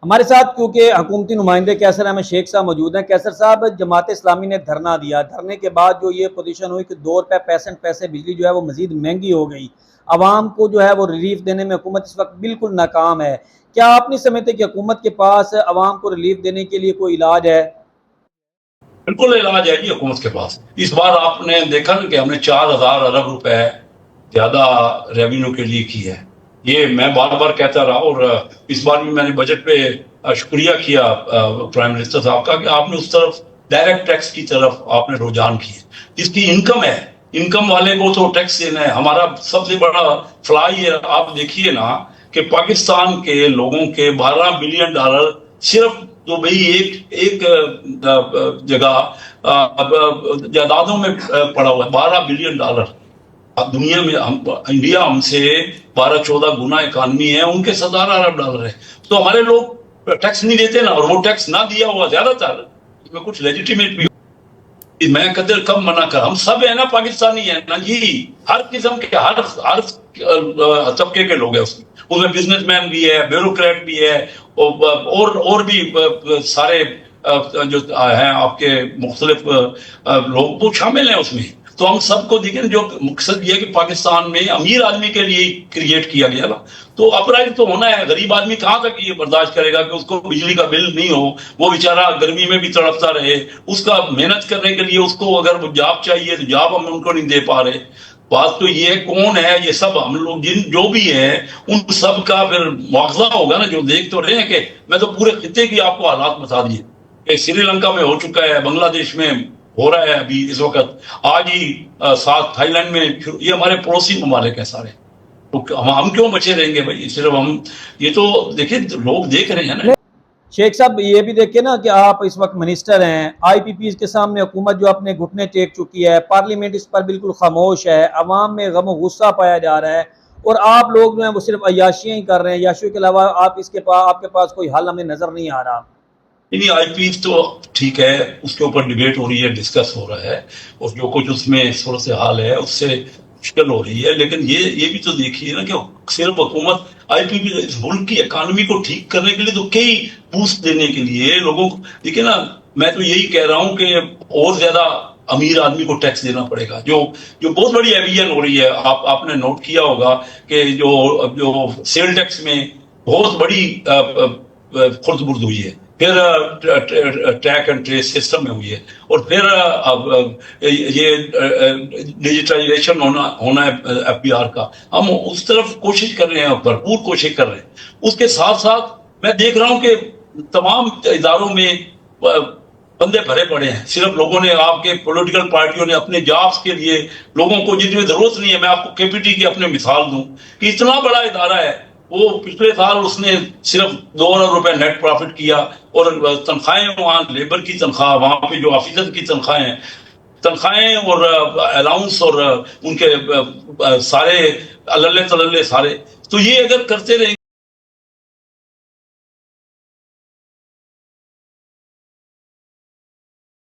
हमारे साथ क्योंकि हुकूमती नुमाइंदे कैसर अहमद शेख साहब मौजूद हैं। कैसर साहब, जमात इस्लामी ने धरना दिया, धरने के बाद जो ये पोजीशन हुई कि 2 रुपये 65 पैसे बिजली जो है वो मजीद महंगी हो गई। आवाम को जो है वो रिलीफ देने में हुकूमत इस वक्त बिल्कुल नाकाम है। क्या आप नहीं समझते कि हुकूमत के पास आवाम को रिलीफ देने के लिए कोई इलाज है? बिल्कुल इलाज है जी हुकूमत के पास। इस बार आपने देखा ना कि हमने 4,000 अरब रुपए ज्यादा रेवेन्यू के लिए की है। ये मैं बार बार कहता रहा और इस बार भी मैंने बजट पे शुक्रिया किया प्राइम मिनिस्टर साहब का कि आपने उस तरफ डायरेक्ट टैक्स की तरफ आपने रुझान किए। जिसकी इनकम है, इनकम वाले को तो टैक्स देना है। हमारा सबसे बड़ा फ्लाई है, आप देखिए ना कि पाकिस्तान के लोगों के $12 बिलियन सिर्फ दुबई एक एक जगह जायदादों में पड़ा हुआ है। $12 बिलियन। अब दुनिया में इंडिया हमसे 12-14 गुना इकानमी है, उनके 17 अरब है। तो हमारे लोग टैक्स नहीं देते ना, और वो टैक्स ना दिया हुआ ज्यादातर इसमें कुछ लेजिटिमेट भी। मैं कदर कब मना कर, हम सब है ना, पाकिस्तानी है ना जी। हर किस्म के हर तबके के लोग हैं उसमें बिजनेसमैन भी है, ब्यूरोक्रेट भी है, और भी सारे जो हैं आपके मुख्तलिफ लोग वो शामिल हैं उसमें। तो हम सबको देखें, जो मकसद ये है कि पाकिस्तान में अमीर आदमी के लिए क्रिएट किया गया ना, तो अपराइज तो होना है। गरीब आदमी कहाँ तक ये बर्दाश्त करेगा कि उसको बिजली का बिल नहीं हो, वो बेचारा गर्मी में भी तड़पता रहे। उसका मेहनत करने के लिए उसको अगर जॉब चाहिए तो जॉब हम उनको नहीं दे पा रहे। बात तो ये कौन है, ये सब हम लोग जिन जो भी है उन सब का फिर मुआवजा होगा ना। जो देख तो रहे हैं कि मैं तो पूरे खिते की आपको हालात बता दिए कि श्रीलंका में हो चुका है, बांग्लादेश में हो रहा है अभी इस वक्त, आज ही साथ थाईलैंड में। ये हमारे पड़ोसी ममालिक हैं सारे। तो हम क्यों बचे रहेंगे भाई? सिर्फ हम ये तो देखिए, लोग देख रहे हैं ना। शेख साहब, ये भी देखिए ना कि आप इस वक्त मिनिस्टर हैं, IPPs के सामने हुकूमत जो अपने घुटने टेक चुकी है, पार्लियामेंट इस पर बिल्कुल खामोश है, अवाम में गम गुस्सा पाया जा रहा है, और आप लोग जो हैं वो सिर्फ अय्याशियाँ ही कर रहे हैं। अय्याशियों के अलावा आपके पास कोई हल हमें नजर नहीं आ रहा। नहीं, आईपीएस तो ठीक है, उसके ऊपर डिबेट हो रही है, डिस्कस हो रहा है, और जो कुछ उसमें सूरत से हाल है उससे मुश्किल हो रही है। लेकिन ये भी तो देखिए ना कि सिर्फ हुकूमत आईपीपी इस मुल्क की इकानमी को ठीक करने के लिए तो कई बूस्ट देने के लिए लोगों को, देखिए ना, मैं तो यही कह रहा हूं कि और ज्यादा अमीर आदमी को टैक्स देना पड़ेगा। जो जो बहुत बड़ी एविजन हो रही है, आपने नोट किया होगा कि जो सेल टैक्स में बहुत बड़ी खुर्द-बुर्द हुई है, फिर ट्रैक एंड ट्रेस सिस्टम में हुई है, और फिर अब ये डिजिटलाइजेशन होना है FBR का। हम उस तरफ कोशिश कर रहे हैं, भरपूर कोशिश कर रहे हैं। उसके साथ साथ मैं देख रहा हूं कि तमाम इदारों में बंदे भरे पड़े हैं। सिर्फ लोगों ने, आपके पॉलिटिकल पार्टियों ने अपने जॉब्स के लिए लोगों को जिनमें जरूरत नहीं है। मैं आपको KPT की अपने मिसाल दूं कि इतना बड़ा इदारा है, वो पिछले साल उसने सिर्फ 2 अरब रुपए नेट प्रॉफिट किया, और तनख्वाहें, वहां लेबर की तनख्वाह, वहां पे जो ऑफिसर की तनख्वाहें और अलाउंस और उनके सारे अल्ले तल्ले सारे। तो ये अगर करते रहे